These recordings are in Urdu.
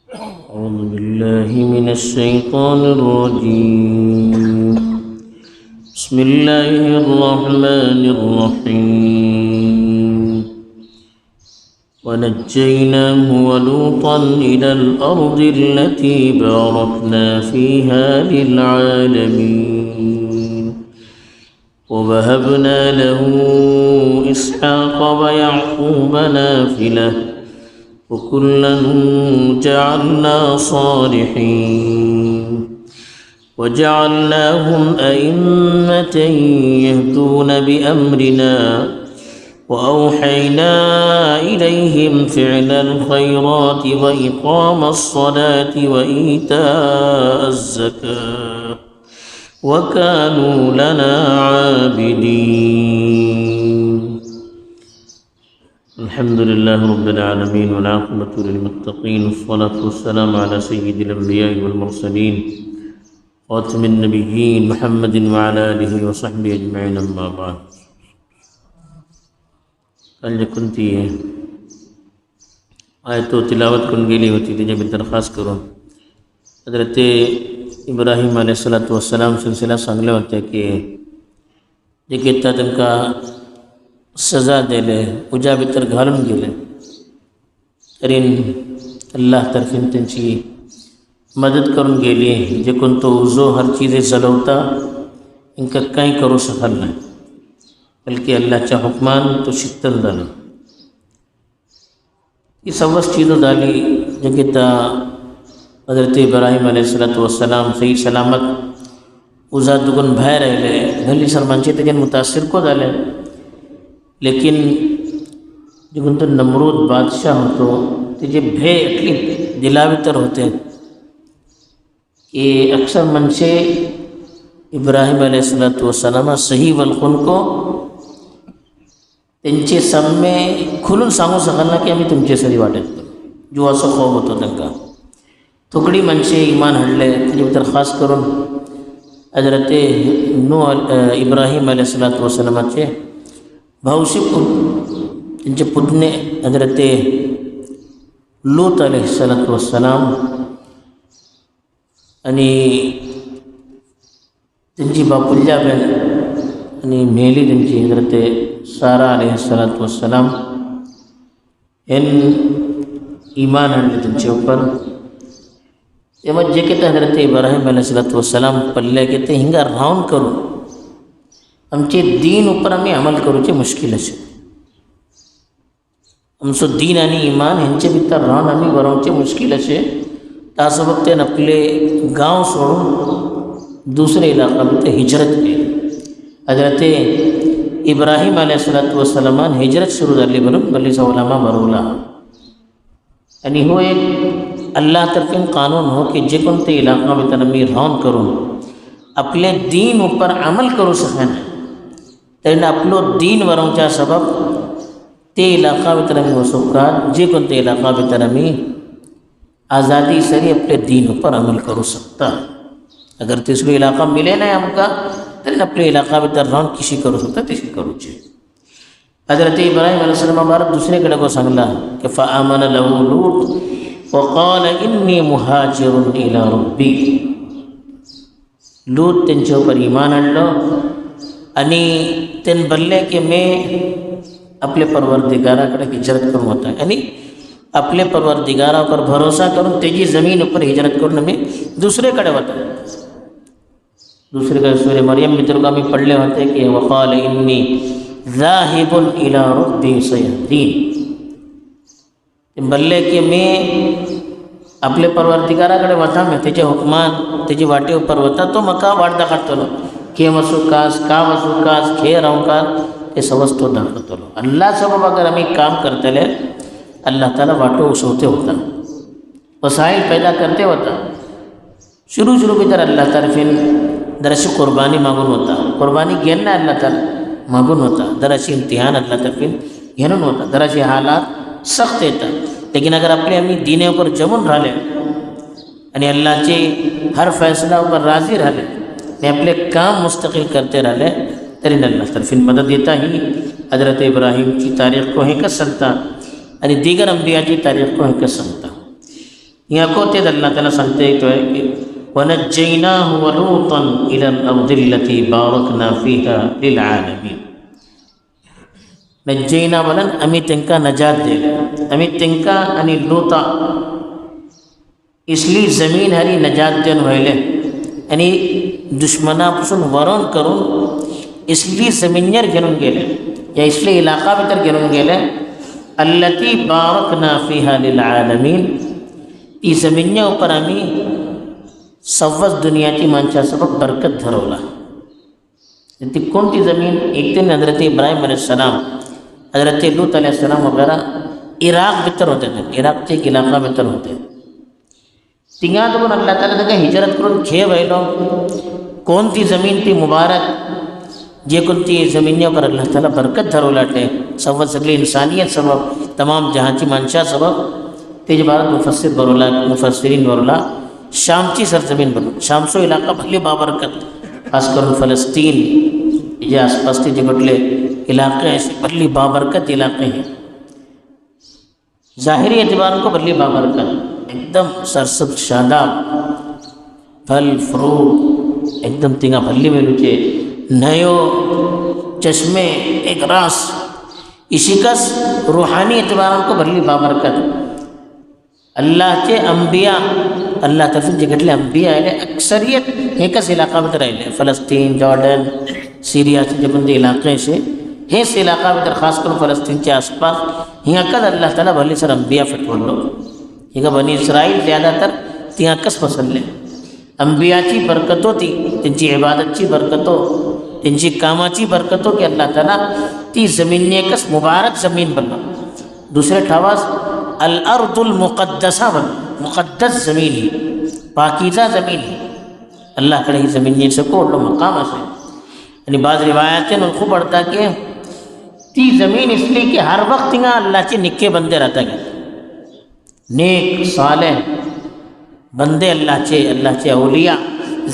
أعوذ بالله من الشيطان الرجيم. بسم الله الرحمن الرحيم. ونجيناه ولوطا إلى الأرض التي باركنا فيها للعالمين. ووهبنا له إسحاق ويعقوب نافلة وكلا جعلنا صالحين وجعلناهم أئمة يهدون بأمرنا وأوحينا إليهم فعل الخيرات وإقام الصلاة وإيتاء الزكاة وكانوا لنا عابدين. الحمد لله رب العالمين والعاقبة للمتقين والصلاة والسلام على سيد الأنبياء والمرسلين خاتم النبيين محمد وعلى آله وصحبه أجمعين. أما بعد. کل جو کنتی ہے آیت و تلاوت کن گیلی ہوتی تھی جب درخواست کرو حضرت ابراہیم علیہ السلام سلسلہ سانگلے ہوتے کہ یہ کہتا تن کا سزا دے لے اجا بتر گھالن گیلے ترین اللہ طرفین تنچی مدد کرن گیلی جو کن تو اوزو ہر چیز زلوتا ان کا کہیں کرو سفل نہیں بلکہ اللہ چا حکمان تو شکتل دانا یہ سوس چیزوں دالی جو کہتا حضرت ابراہیم علیہ السلام صحیح سلامت اوزا دگن بھائی رہ لے گھلی سرمانچے تجن متاثر کو دالے لیکن جو تو نمرود بادشاہ ہو تو تجھے بھے اٹلی دلاوتر ہوتے ہیں کہ اکثر منشے ابراہیم علیہ السلام صحیح والخن کو تنچے سب میں کھلن سامو سکھلنا کہ ہمیں تمچے سری واٹت جو آسو خواب ہوتا تنکا تھوکڑی منشے ایمان ہڑلے تجھے درخواست کرن حضرت ابراہیم علیہ السلام چھے بھاوشی تنچے پدنے حضرت لوط علیہ السلام یعنی تنچی باپلجا بین یعنی میلی تنچی حضرت سارا علیہ السلام ان ایمان ہنڈے تنچے اوپر یہ جے کہتے حضرت ابراہیم علیہ السلام پلے کہتے ہنگا راؤن کرو ہم چے دین اوپر ہمیں عمل کرو چے مشکل ہے ہم سو دین آنی ایمان ہنچے بیتا راؤن ہمیں وراؤں چے مشکل ہے تاسو وقت اپنے گاؤں سوڑوں دوسرے علاقہ میں ہجرت کے حضرت ابراہیم علیہ السلام ہجرت شروع دلی بلن بلی سا علماء برولا یعنی ہو ایک اللہ طرفین قانون ہو کہ جکن تے علاقہ میں تنمی رون کروں اپنے دین اوپر عمل کرو سکھنا تین اپلو دین وروں چا سبب تے علاقہ میں تنمی ہو سکا جکن تے علاقہ میں تنمی آزادی سری اپنے دین اوپر عمل کرو سکتا اگر تیسرے علاقہ ملے نہ ہم کا تین اپنے علاقہ میں ترون کسی کرو سکتا تیسی کرو چھے حضرت ابراہیم علیہ السلام بارد دوسرے کڑے کو سنگلا کہ فآمن له لوط وقال انی مہاجر الى ربی لوط تنچو پر ایمان اللہ انی تن بلے کہ میں اپنے پروردگارہ کڑے ہجرت کروں ہوتا ہے یعنی اپنے پروردگارہ پر بھروسہ کروں تیجی زمین پر ہجرت کروں میں دوسرے کڑے ہوتا ہے دوسرے کا سورہ مریم میں ترکہ میں پڑھ لے ہوتے کہ وقال انی ذاہب الى ربی سیہدین بلے کہ میں اپنے پروردگارہ کڑے وطا میں تیجے حکمان تیجے واٹے اوپر وطا تو مکہ واردہ کرتا لو کہ مسوکاس کا مسوکاس کھے رہوں کا یہ سوستو داخلتا لو اللہ سبب اگر ہمیں کام کرتے لے اللہ تعالیٰ واٹو اسوتے ہوتا وسائل پیدا کرتے ہوتا شروع بھی در اللہ تعالیٰ پھر درش قربانی مانگن ہوتا قربانی گھننا اللہ تعالیٰ مانگن ہوتا درش امتحان اللہ تعالیٰ پھر گھنن ہوتا درش حالات سخت ہوتا لیکن اگر اپنے اپنی دینوں پر جمن رہ لے یعنی اللہ چے ہر فیصلہ پر راضی رہ لے اپنے کام مستقل کرتے رہ لے ترین اللہ طرف مدد دیتا ہی حضرت ابراہیم کی تاریخ کو ہے کر سکتا یعنی دیگر انبیاء کی تاریخ کو ہے کر سکتا یہاں کو تید اللہ تعالیٰ سنتے تو ہے کہ وَنَجَّيْنَاهُ وَلُوطًا إِلَى الْأَرْضِ الَّتِي بَارَكْنَا فِيهَا لِلْعَالَمِينَ. نجینا بلن امی تنکا نجات دے گا امی تنکا انی لوتا اس لیے زمین ہری نجات دین ہوئلے یعنی دشمنا پسن ورون کرون اس لیے زمینیر گنون گیلے یا اس لیے علاقہ بتر گنون گیلے اللتی بارکنا فیہا للعالمین ای زمینیا اوپر امی سوز دنیا کی منچا سبق برکت دھرولا. کون تی زمین ایک دن حضرت ابراہیم علیہ السلام حضرت لوط علیہ السلام وغیرہ عراق بتر ہوتے تھے عراق کے ایک علاقہ بتر ہوتے تینگاں تو اللہ تعالیٰ نے ہجرت کرن کھے ویلو کون تی زمین تی مبارک جے کن تی زمینیوں پر اللہ تعالیٰ برکت دھرو لاٹے سبب سگلی انسانیت سبب تمام جہاں چی منشا سبب تیج بارت مفسرین ورلا شام چی سرزمین بنو شام سو علاقہ بھلی بابرکت خاص کر فلسطین یہ آس پاس کے جگٹلے علاقے ایسے بھلی بابرکت علاقے ہیں ظاہری اعتبار کو بھلی بابرکت ایک دم سرسبز شاداب پھل فروٹ ایک دم تینگا بھلی میں لوچے نیو چشمے ایک راس اسی کس روحانی اعتبار کو بھلی بابرکت اللہ کے انبیاء اللہ طرف جگٹلے انبیاء ہے اکثریت ایک اس علاقہ میں رہے فلسطین جارڈن سیریا سے جبندی علاقے سے اس علاقہ میں خاص کر فلسطین کے آس پاس یہاں کد اللہ تعالیٰ بھلی سر انبیاء فٹول لوگ یہ بنی اسرائیل زیادہ تر تیاں کس پسند لے انبیاء کی برکتوں تھی تن چی عبادت چی برکتوں تن چی کاما چی برکتوں کہ اللہ تعالیٰ تی زمین کس مبارک زمین بننا. دوسرے ٹھاواز الارض المقدسہ بن مقدس زمین ہی پاکیزہ زمین ہی اللہ کڑے ہی زمین سے کوڑ لو مقام سے یعنی بعض روایتیں ان کو پڑھتا کہ تی زمین اس لیے کہ ہر وقت یہاں اللہ کے نکے بندے رہتا گیا نیک صالح بندے اللہ کے اولیاء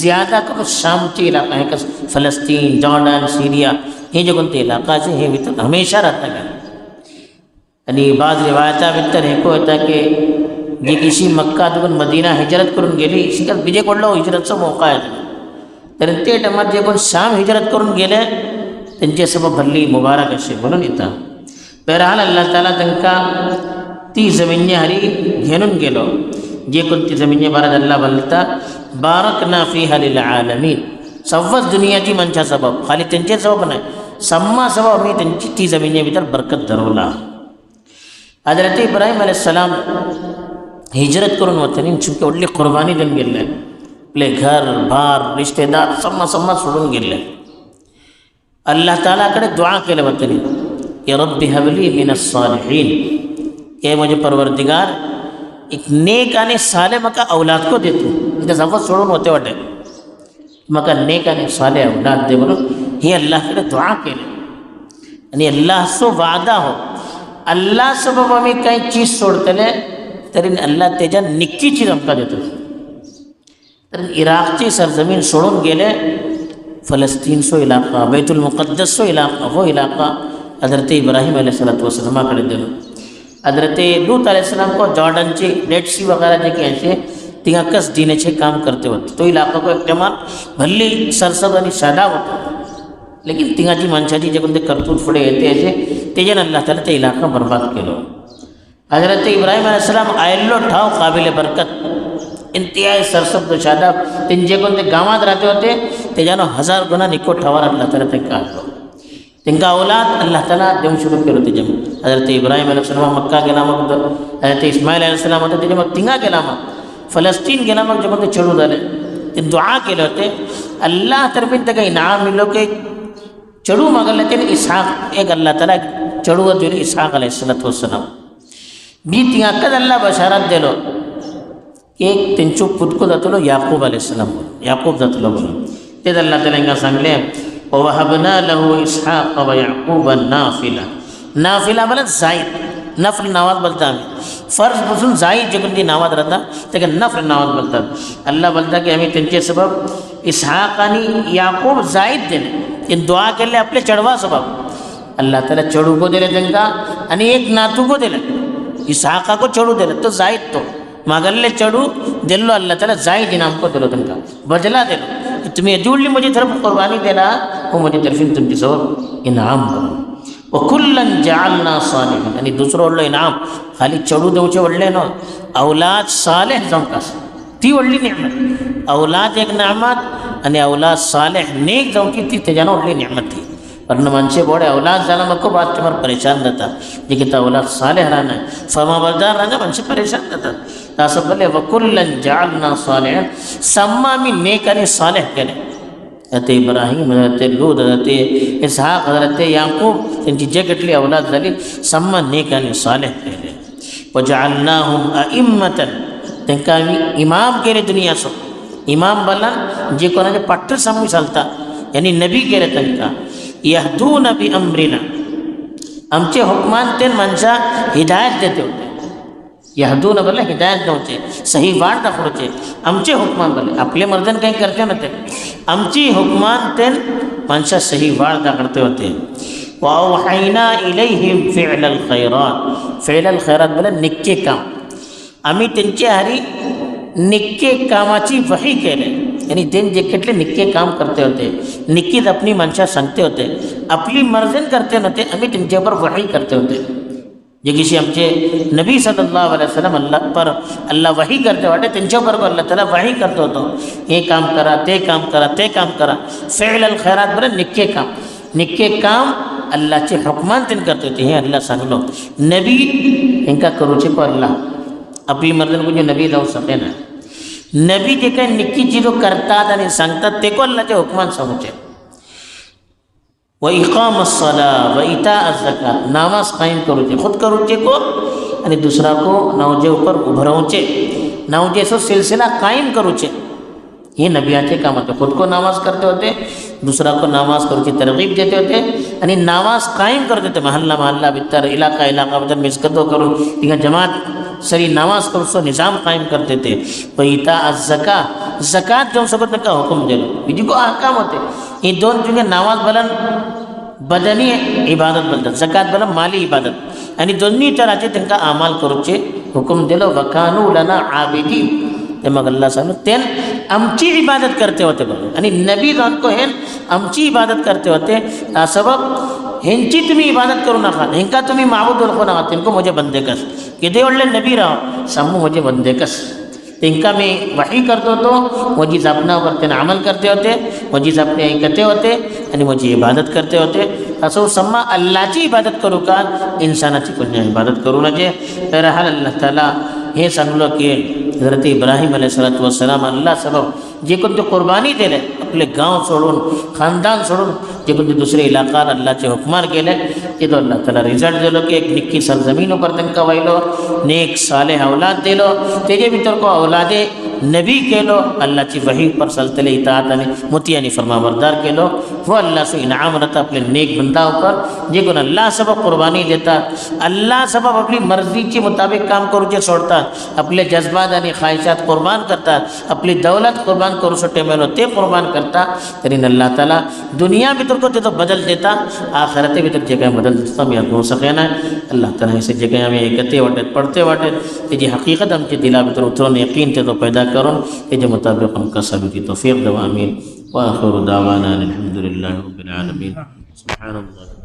زیادہ کم شام کے علاقہ ہے کہ فلسطین جارڈن سیریا یہ جو کنتے علاقہ سے ہے بھی تو ہمیشہ رہتا گیا. یعنی بعض روایتہ بہتر ہے کو ہوتا کہ یہ کسی مکہ دکن مدینہ ہجرت کرن گیلی اسی کا بیجے کر لو ہجرت سے موقع ہے ترنتے ٹمر جے کن شام ہجرت کرن گیلے تنجے سبب بھلی مبارک ایسے بولو نہیں تھا. بہرحال اللہ تعالیٰ تنکا تی زمینی ہری گھنن گیلو جے کن تی زمینی بارد اللہ بلتا بارکنا فیہا للعالمین سوز دنیا کی منچا سبب خالی تنجے سبب بنائے سما سبب ہمیں تنجی تی زمینی بیتر برکت درولا. حضرت ابراہیم علیہ السلام ہجرت کرن وطنین چونکہ اڈلی قربانی دن گر لے لے گھر بار رشتہ دار سما سڑن گر لے اللہ تعالیٰ کڑے دعا کے لے وطنین کہ رب حبلی من الصالحین کہ مجھے پروردگار ایک نیک آنے صالح مکہ اولاد کو دیتے ہیں سفر سڑن ہوتے وٹے مکہ نیک آنے صالح اولاد دے بولو یہ اللہ کڑے دعا کے لے یعنی اللہ سو وعدہ ہو اللہ سبب ہمیں کئی چیز چھوڑتے لے ترین اللہ تیجا نکی چیز ہم کا دیتے ترین عراق چی سرزمین چھوڑن گیلے فلسطین سو علاقہ بیت المقدس سو علاقہ وہ علاقہ حضرت ابراہیم علیہ السلام کڑے دے حضرت لوط علیہ السلام کو جارڈن چی ریڈ سی وغیرہ جے کہ ایسے تینگا کس دینے چھے کام کرتے ہوتے تو علاقہ کو اقتمال بھلی سرسبانی شادہ ہوتا لیکن تینگا جی منشا جی جب اندے کرتوت پھڑے ہوتے ایسے تیجن اللہ تعالیٰ تے علاقہ برباد کے لو. حضرت ابراہیم علیہ السلام آئلو ٹھاؤ قابل برکت انتہائی سرسبد و شاداب تین جے کو اندے گامات رہتے ہوتے تیجانو 1000 گنا نکو ٹھاور اللہ تعالیٰ تے کہا لو. تن کا اولاد اللہ تعالیٰ دیم شروع کرو تے جمع حضرت ابراہیم علیہ السلام مکہ کے نامک حضرت اسماعیل علیہ السلام ہوتے تے جمع تنگا کے نامک فلسطین کے نامک جب اندے چڑھو دالے تن دعا کے لوتے اللہ طرفین تک انعام ملو کہ چڑھو مگر لیتے ہیں اسحاق ایک اللہ تعالیٰ چڑھو جو اسحاق علیہ السلام بھی تیاں قد اللہ بشارت دے لو کہ ایک تنچو پت کو دت لو یعقوب علیہ السلام یعقوب دت لو بولو تید اللہ تعالیٰ انگا سنگ لے وَوَحَبْنَا لَهُ إِسْحَاقَ وَيَعْقُوبَ النَّافِلَ نافلہ بلد زائد نفل نواز بلتا ہمیں فرض بسن زائد جگن دی نواز رہتا لیکن نفل نواز بلتا اللہ بلتا کہ ہمیں تنچے سبب اسحاق آنی یعقوب زائد دینے ان دعا کے لئے اپنے چڑھوا سبب اللہ تعالیٰ چڑھو کو دے لے دنگا انہیں ایک ناتو کو دے لے اسحاقہ کو چڑھو دے لے تو زائد تو ماگلے چڑھو دلو اللہ تعالیٰ زائد انعام کو دلو تم کا بدلا دلو کہ تمہیں جوڑ لی مجھے طرف قربانی دینا وہ مجھے طرف تم کی سور انعام کرو وَكُلًّا جَعَلْنَا صَالِحًا یعنی دوسرا اللہ انعام خالی چڑھو دے اچھے وڑلے نو اولاد صالح زمکاس تی وڑلی نعمت اولاد ایک نعمت یعنی اولاد صالح نیک زمکی تی تجانا وڑلی نعمت تھی ورنہ منچے بوڑے اولاد ظالم کو بات تمہر پریشان رہتا یہ کہتا اولاد صالح رہنا ہے فرما بردار رہنا منچے پریشان رہتا تاسب بلے وَكُلًّا جَعَلْنَا صَالِحًا سما میں نیکانی صالح کہنے حضرت ابراہیم حضرت لوط حضرت اسحاق حضرت یعقوب ان کی جگٹ لی اولاد ذلی سما نیکانی صالح کہنے وَجَعَلْنَاهُمْ أَئِمَّةً تنکاوی امام کہنے دنیا سو امام بلن جی کو نجے پٹر سمو چلتا یعنی نبی کہنے تنکا یہدون بِأَمْرِنَا ہمچے حکمان تین منشا ہدایت دیتے ہوتے یہدون بلے ہدایت دے ہوتے صحیح وارد اخروچے ہمچے حکمان بلے اپلے مردن کہیں کرتے ہوتے ہمچی حکمان تین منشا صحیح وارد کرتے ہوتے وَأَوْحَيْنَا إِلَيْهِمْ فِعْلَ الْخَيْرَاتِ فعل الخیرات بلے نکے کام امی تنچے ہری نکے کاماچی وحی کہہ رہے یعنی دن جکٹلے نکے کام کرتے ہوتے نکی اپنی منشا سنگتے ہوتے اپنی مرزن کرتے ہوتے امی تنچے پر وحی کرتے ہوتے یہ کسی ہمچے نبی صلی اللہ علیہ وسلم اللہ پر اللہ وحی کرتے ہوتے تنچے پر اللہ تعالیٰ وحی کرتے ہوتا یہ کام کرا تے کام کرا تے کام کرا فعل الخیرات بلے نکے کام اللہ چے حکمان تن کرتے ہوتے ہیں اللہ سنگ لو نبی ان کا کروچے کو اللہ اپنی مردن کو جو نبی داؤ سکے نا نبی دیکھا نکی چیزوں کرتا تھا نہیں سنگتا تے کو اللہ چے حکمان سمجھے وَإِقَامَ الصَّلَاةِ وَإِيتَاءَ الزَّكَاةِ نماز قائم کروچے خود کروچے کو یعنی دوسرا کو نوجے اوپر ابھروچے نوجے سو سلسلہ قائم کروچے یہ نبیاتے کام ہوتے خود کو نماز کرتے ہوتے دوسرا کو نماز کروچے ترغیب دیتے ہوتے یعنی نماز قائم کر دیتے محلہ محلہ بتر علاقہ بدر مسکتوں کرو لیکن جماعت سری نماز کرو سو نظام قائم کرتے تھے وَإِيتَاءَ الزَّكَاةِ زکاة جو سبت کا حکم دے لو یہ کو احکام ہوتے یہ دون چونکہ نماز بلن بدنی عبادت بلتا زکاة بلن مالی عبادت یعنی دونی طرح چے تن کا اعمال کروچے حکم دے لو وَكَانُوا لَنَا عَابِدِينَ مگر اللہ صلی اللہ علیہ وسلم تین امچی عبادت کرتے ہوتے بلو یعنی نبی دون کو ہن امچی عبادت کرتے ہوتے سبب ہنچی تمہیں عبادت کرو نہ خواہ ہنکا تمہیں معبود رکھو نہ خواہ تن کو مجھے بندے کس کہ دے اولے نبی رہو سمو مجھے بندے کس تنکا میں وحی کرتے تو مجھے اپنا اوپر عمل کرتے ہوتے مجھے اپنے کہتے ہوتے یعنی مجھے عبادت کرتے ہوتے اسو سما اللہ چی عبادت کرو کا انسانا چی کنیا عبادت کرو نہ جے بہرحال اللہ تعالیٰ یہ سنگلو کہ حضرت ابراہیم علیہ السلام اللہ سبب جے کن تو قربانی دے لے اپنے گاؤں چھوڑون خاندان چھوڑون جے کن تو دوسرے علاقہ اللہ چے حکمان کے لے یہ تو اللہ تعالیٰ رزلٹ دے لو کہ ایک نکی سرزمینوں پر تن کا وئی لو نیک صالح اولاد دے لو تیجے بھی تر کو اولاد نبی کے لو اللہ چی وحی پر سلطل اطاعت متیانی فرما بردار کے لو وہ اللہ سے انعام رہتا اپنے نیک بندہ پر جے کن اللہ سبب قربانی دیتا اللہ سبب اپنی مرضی کے مطابق کام کرو جے چھوڑتا اپنے جذبات یعنی خواہشات قربان کرتا اپنی دولت قربان کرو سٹے میں تے قربان کرتا ترین اللہ تعالیٰ دنیا بھی تر کو تے تو بدل دیتا آخرت بھی تر جگہ بدل دیتا میں ادھو سکینا ہے اللہ تعالیٰ اسے جگہ ہمیں ایکتے وٹے پڑھتے وٹے تیجی حقیقت ہم کے دلا بھی تر اترون یقین تے تو پیدا کرون تیجی مطابق ہم کا ثابت کی توفیق دو آمین وآخر دعوانا الحمدللہ رب العالمین سبحان اللہ